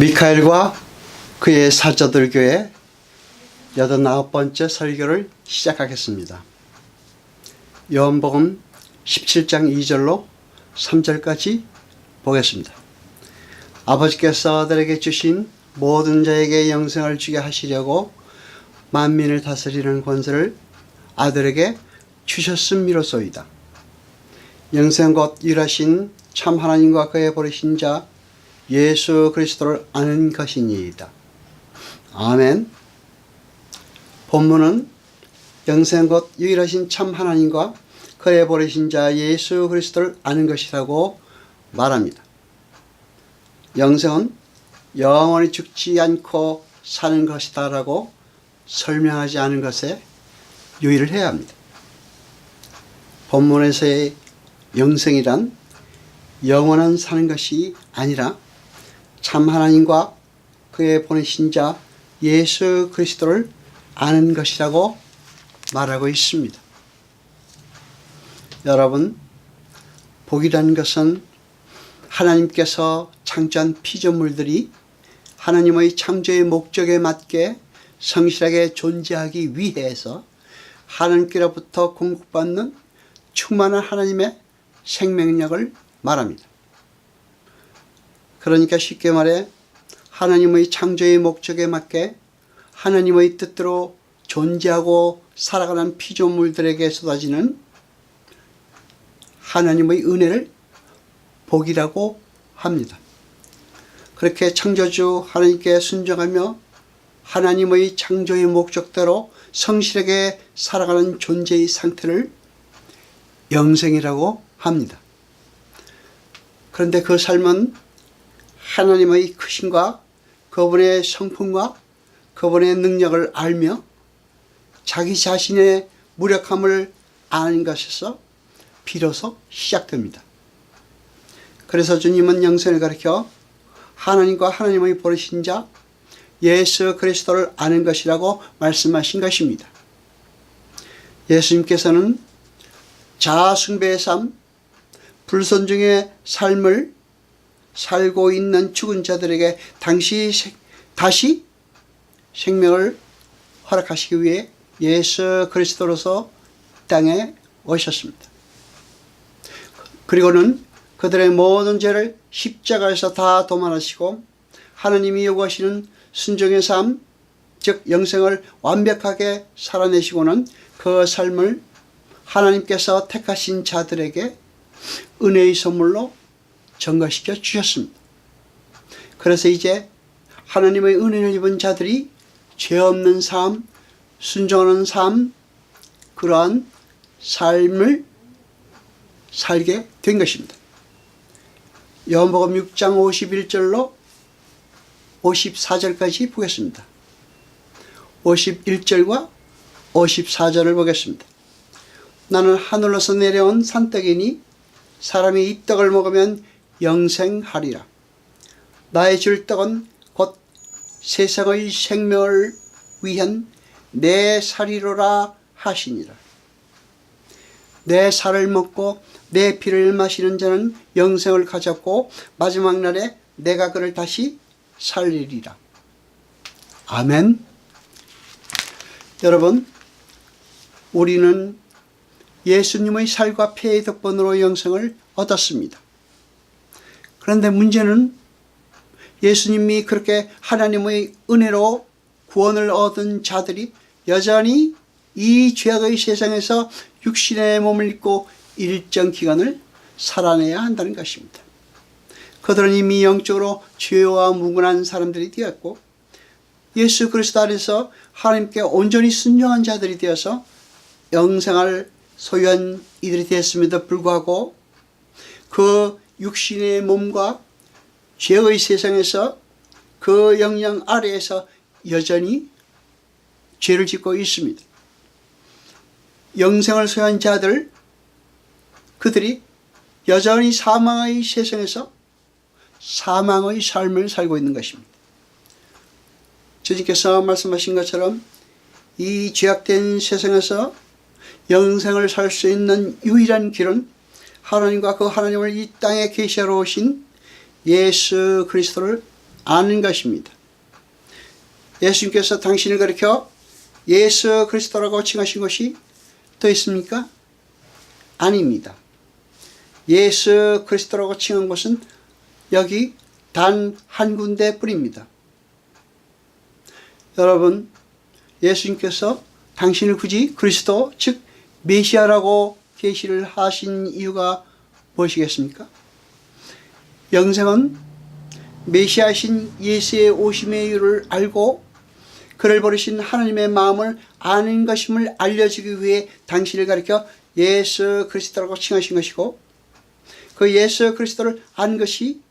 미카엘과 그의 사자들 교회 89번째 설교를 시작하겠습니다. 요한복음 17장 2절로 3절까지 보겠습니다. 아버지께서 아들에게 주신 모든 자에게 영생을 주게 하시려고 만민을 다스리는 권세를 아들에게 주셨음이로소이다. 영생 곧 유일하신 참 하나님과 그의 보내신 자 예수 그리스도를 아는 것이니이다. 아멘. 본문은 영생 곧 유일하신 참 하나님과 그의 보내신 자 예수 그리스도를 아는 것이라고 말합니다. 영생은 영원히 죽지 않고 사는 것이다 라고 설명하지 않은 것에 유의를 해야 합니다. 본문에서의 영생이란 영원한 사는 것이 아니라 참 하나님과 그의 보내신 자 예수 그리스도를 아는 것이라고 말하고 있습니다. 여러분, 복이라는 것은 하나님께서 창조한 피조물들이 하나님의 창조의 목적에 맞게 성실하게 존재하기 위해서 하나님께로부터 공급받는 충만한 하나님의 생명력을 말합니다. 그러니까 쉽게 말해 하나님의 창조의 목적에 맞게 하나님의 뜻대로 존재하고 살아가는 피조물들에게 쏟아지는 하나님의 은혜를 복이라고 합니다. 그렇게 창조주 하나님께 순종하며 하나님의 창조의 목적대로 성실하게 살아가는 존재의 상태를 영생이라고 합니다. 그런데 그 삶은 하나님의 크심과 그분의 성품과 그분의 능력을 알며 자기 자신의 무력함을 아는 것에서 비로소 시작됩니다. 그래서 주님은 영생을 가르쳐 하나님과 하나님의 보내신 자 예수 그리스도를 아는 것이라고 말씀하신 것입니다. 예수님께서는 자아숭배의 삶, 불순종의 삶을 살고 있는 죽은 자들에게 다시 생명을 허락하시기 위해 예수 그리스도로서 땅에 오셨습니다. 그리고는 그들의 모든 죄를 십자가에서 다 도말하시고 하나님이 요구하시는 순종의 삶, 즉 영생을 완벽하게 살아내시고는 그 삶을 하나님께서 택하신 자들에게 은혜의 선물로 전가시켜 주셨습니다. 그래서 이제 하나님의 은혜를 입은 자들이 죄 없는 삶, 순종하는 삶, 그러한 삶을 살게 된 것입니다. 요한복음 6장 51절로 54절까지 보겠습니다. 51절과 54절을 보겠습니다. 나는 하늘로서 내려온 산떡이니 사람이 이 떡을 먹으면 영생하리라. 나의 줄 떡은 곧 세상의 생명을 위한 내 살이로라 하시니라. 내 살을 먹고 내 피를 마시는 자는 영생을 가졌고 마지막 날에 내가 그를 다시 살리리라. 아멘. 여러분, 우리는 예수님의 살과 피의 덕분으로 영생을 얻었습니다. 그런데 문제는 예수님이 그렇게 하나님의 은혜로 구원을 얻은 자들이 여전히 이 죄악의 세상에서 육신의 몸을 입고 일정 기간을 살아내야 한다는 것입니다. 그들은 이미 영적으로 죄와 무관한 사람들이 되었고 예수 그리스도 안에서 하나님께 온전히 순종한 자들이 되어서 영생을 소유한 이들이 되었음에도 불구하고 그 육신의 몸과 죄의 세상에서 그 영향 아래에서 여전히 죄를 짓고 있습니다. 영생을 소유한 자들, 그들이 여전히 사망의 세상에서 사망의 삶을 살고 있는 것입니다. 주님께서 말씀하신 것처럼 이 죄악된 세상에서 영생을 살 수 있는 유일한 길은 하나님과 그 하나님을 이 땅에 계시하러 오신 예수 그리스도를 아는 것입니다. 예수님께서 당신을 가리켜 예수 그리스도라고 칭하신 것이 더 있습니까? 아닙니다. 예수 그리스도라고 칭한 것은 여기 단 한 군데뿐입니다. 여러분, 예수님께서 당신을 굳이 그리스도, 즉 메시아라고 계시를 하신 이유가 무엇이겠습니까? 영생은 메시아신 예수의 오심의 이유를 알고 그를 부르신 하나님의 마음을 아는 것임을 알려주기 위해 당신을 가리켜 예수 그리스도라고 칭하신 것이고, 그 예수 그리스도를 안 것이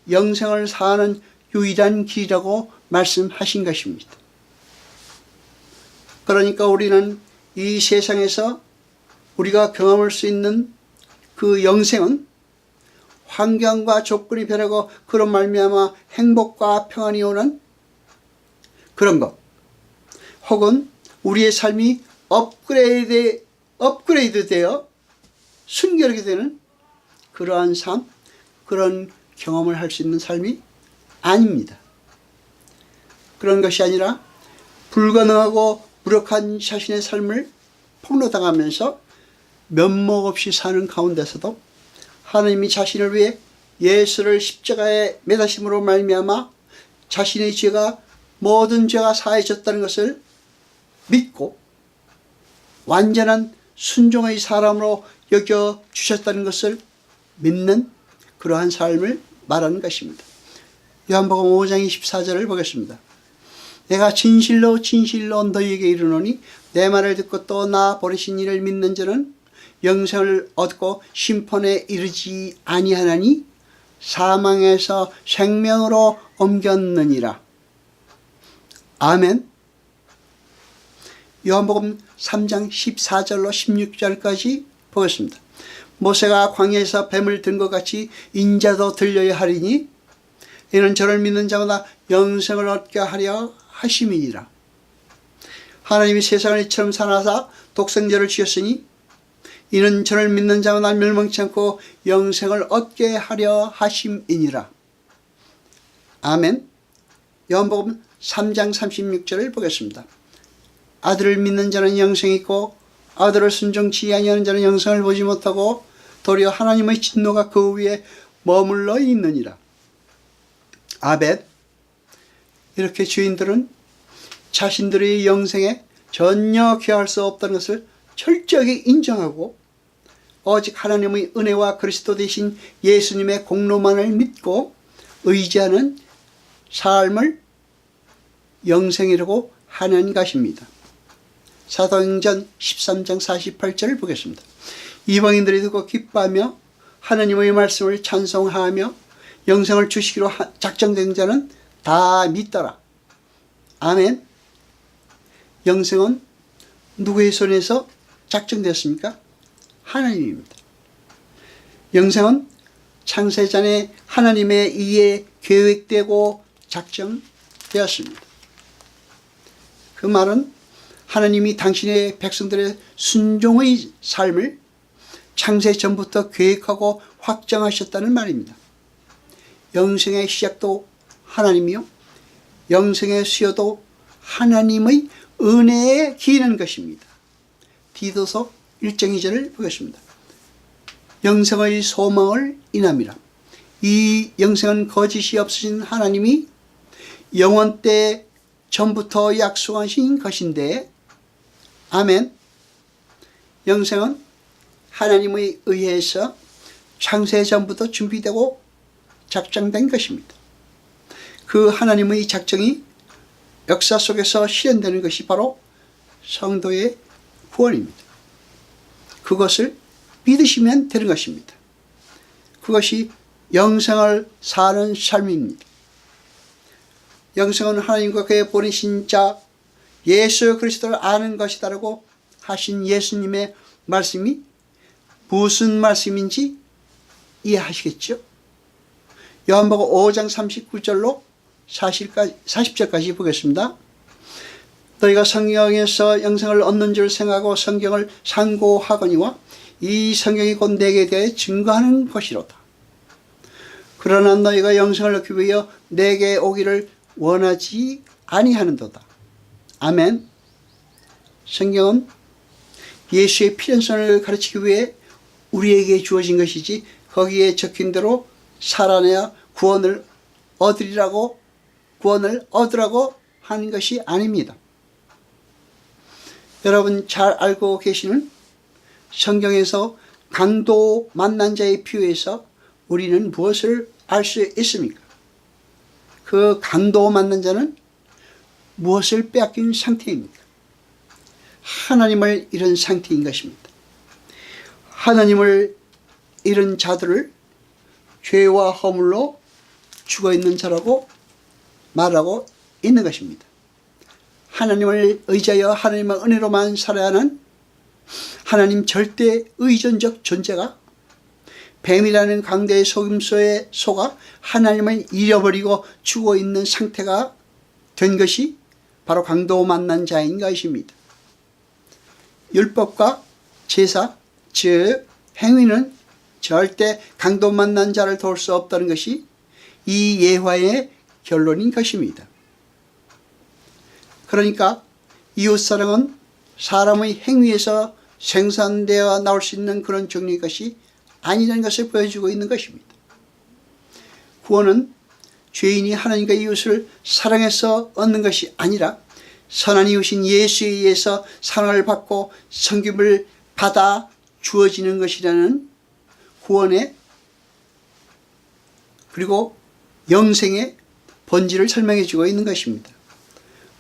영생을 사는 유일한 길이라고 말씀하신 것입니다. 그러니까 우리는 이 세상에서 우리가 경험할 수 있는 그 영생은 환경과 조건이 변하고 그런 말미암아 행복과 평안이 오는 그런 것, 혹은 우리의 삶이 업그레이드 되어 순결하게 되는 그러한 삶, 그런 경험을 할 수 있는 삶이 아닙니다. 그런 것이 아니라 불가능하고 무력한 자신의 삶을 폭로당하면서 면목 없이 사는 가운데서도 하나님이 자신을 위해 예수를 십자가에 매다심으로 말미암아 자신의 죄가 모든 죄가 사해졌다는 것을 믿고 완전한 순종의 사람으로 여겨주셨다는 것을 믿는 그러한 삶을 말하는 것입니다. 요한복음 5장 24절을 보겠습니다. 내가 진실로 진실로 너희에게 이르노니 내 말을 듣고 또 나 보내신 이를 믿는 자는 영생을 얻고 심판에 이르지 아니하나니 사망에서 생명으로 옮겼느니라. 아멘. 요한복음 3장 14절로 16절까지 보겠습니다. 모세가 광야에서 뱀을 든 것 같이 인자도 들려야 하리니 이는 저를 믿는 자마다 영생을 얻게 하려 하심이니라. 하나님이 세상을 이처럼 사랑하사 독생자를 주셨으니 이는 저를 믿는 자마다 멸망치 않고 영생을 얻게 하려 하심이니라. 아멘. 요한복음 3장 36절을 보겠습니다. 아들을 믿는 자는 영생이 있고 아들을 순종치 아니하는 자는 영생을 보지 못하고 도리어 하나님의 진노가 그 위에 머물러 있느니라. 아멘. 이렇게 주인들은 자신들의 영생에 전혀 기여할 수 없다는 것을 철저하게 인정하고 오직 하나님의 은혜와 그리스도 되신 예수님의 공로만을 믿고 의지하는 삶을 영생이라고 하는 것입니다. 사도행전 13장 48절을 보겠습니다. 이방인들이 듣고 기뻐하며 하나님의 말씀을 찬송하며 영생을 주시기로 작정된 자는 다 믿더라. 아멘. 영생은 누구의 손에서 작정되었습니까? 하나님입니다. 영생은 창세전에 하나님에 의해 계획되고 작정되었습니다. 그 말은 하나님이 당신의 백성들의 순종의 삶을 창세 전부터 계획하고 확정하셨다는 말입니다. 영생의 시작도 하나님이요, 영생의 수요도 하나님의 은혜에 기이는 것입니다. 디도서 1장 2절을 보겠습니다. 영생의 소망을 인함이라. 이 영생은 거짓이 없으신 하나님이 영원 때 전부터 약속하신 것인데, 아멘. 영생은 하나님의 의해서 창세 전부터 준비되고 작정된 것입니다. 그 하나님의 작정이 역사 속에서 실현되는 것이 바로 성도의 구원입니다. 그것을 믿으시면 되는 것입니다. 그것이 영생을 사는 삶입니다. 영생은 하나님과 그의 보내신 자 예수 그리스도를 아는 것이다라고 하신 예수님의 말씀이 무슨 말씀인지 이해하시겠죠? 요한복음 5장 39절로 40절까지 보겠습니다. 너희가 성경에서 영생을 얻는 줄 생각하고 성경을 상고하거니와 이 성경이 곧 내게 대해 증거하는 것이로다. 그러나 너희가 영생을 얻기 위하여 내게 오기를 원하지 아니하는도다. 아멘. 성경은 예수의 필연성을 가르치기 위해 우리에게 주어진 것이지 거기에 적힌 대로 살아내야 구원을 얻으라고 하는 것이 아닙니다. 여러분 잘 알고 계시는 성경에서 강도 만난 자의 비유에서 우리는 무엇을 알 수 있습니까? 그 강도 만난 자는 무엇을 빼앗긴 상태입니까? 하나님을 잃은 상태인 것입니다. 하나님을 잃은 자들을 죄와 허물로 죽어있는 자라고 말하고 있는 것입니다. 하나님을 의지하여 하나님의 은혜로만 살아야 하는 하나님 절대 의존적 존재가 뱀이라는 강대의 속임수에 속아 하나님을 잃어버리고 죽어있는 상태가 된 것이 바로 강도 만난 자인 것입니다. 율법과 제사, 즉 행위는 절대 강도 만난 자를 도울 수 없다는 것이 이 예화의 결론인 것입니다. 그러니까 이웃사랑은 사람의 행위에서 생산되어 나올 수 있는 그런 종류의 것이 아니라는 것을 보여주고 있는 것입니다. 구원은 죄인이 하나님과 이웃을 사랑해서 얻는 것이 아니라 선한 이웃인 예수에 의해서 사랑을 받고 섬김을 받아 주어지는 것이라는 구원의 그리고 영생의 본질을 설명해 주고 있는 것입니다.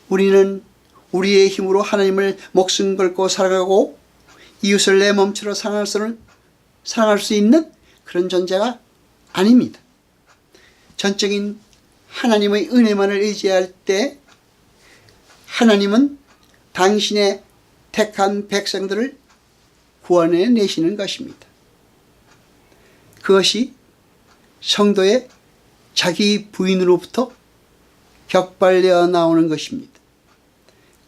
우리는 우리의 힘으로 하나님을 목숨 걸고 살아가고 이웃을 내 몸처럼 사랑할 수 있는 그런 존재가 아닙니다. 전적인 하나님의 은혜만을 의지할 때 하나님은 당신의 택한 백성들을 구원해 내시는 것입니다. 그것이 성도의 자기 부인으로부터 격발되어 나오는 것입니다.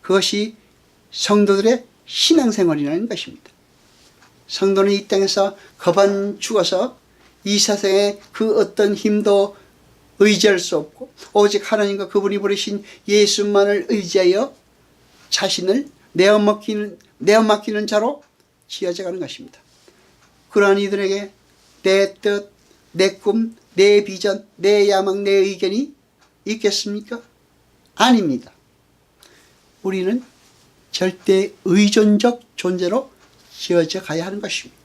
그것이 성도들의 신앙생활이라는 것입니다. 성도는 이 땅에서 거반 죽어서 이 세상에 그 어떤 힘도 의지할 수 없고 오직 하나님과 그분이 부르신 예수만을 의지하여 자신을 내어 맡기는 자로 지어져 가는 것입니다. 그러한 이들에게 내 뜻, 내 꿈, 내 비전, 내 야망, 내 의견이 있겠습니까? 아닙니다. 우리는 절대 의존적 존재로 지어져 가야 하는 것입니다.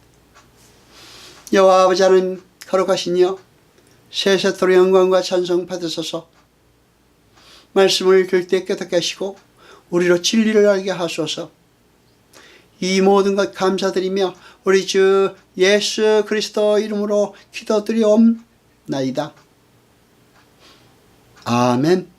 여호와 아버지 하나님 거룩하시니여 세세토록 영광과 찬송 받으소서. 말씀을 들을 때 깨닫게 하시고 우리로 진리를 알게 하소서. 이 모든 것 감사드리며 우리 주 예수 그리스도 이름으로 기도드리옵나이다. 아멘.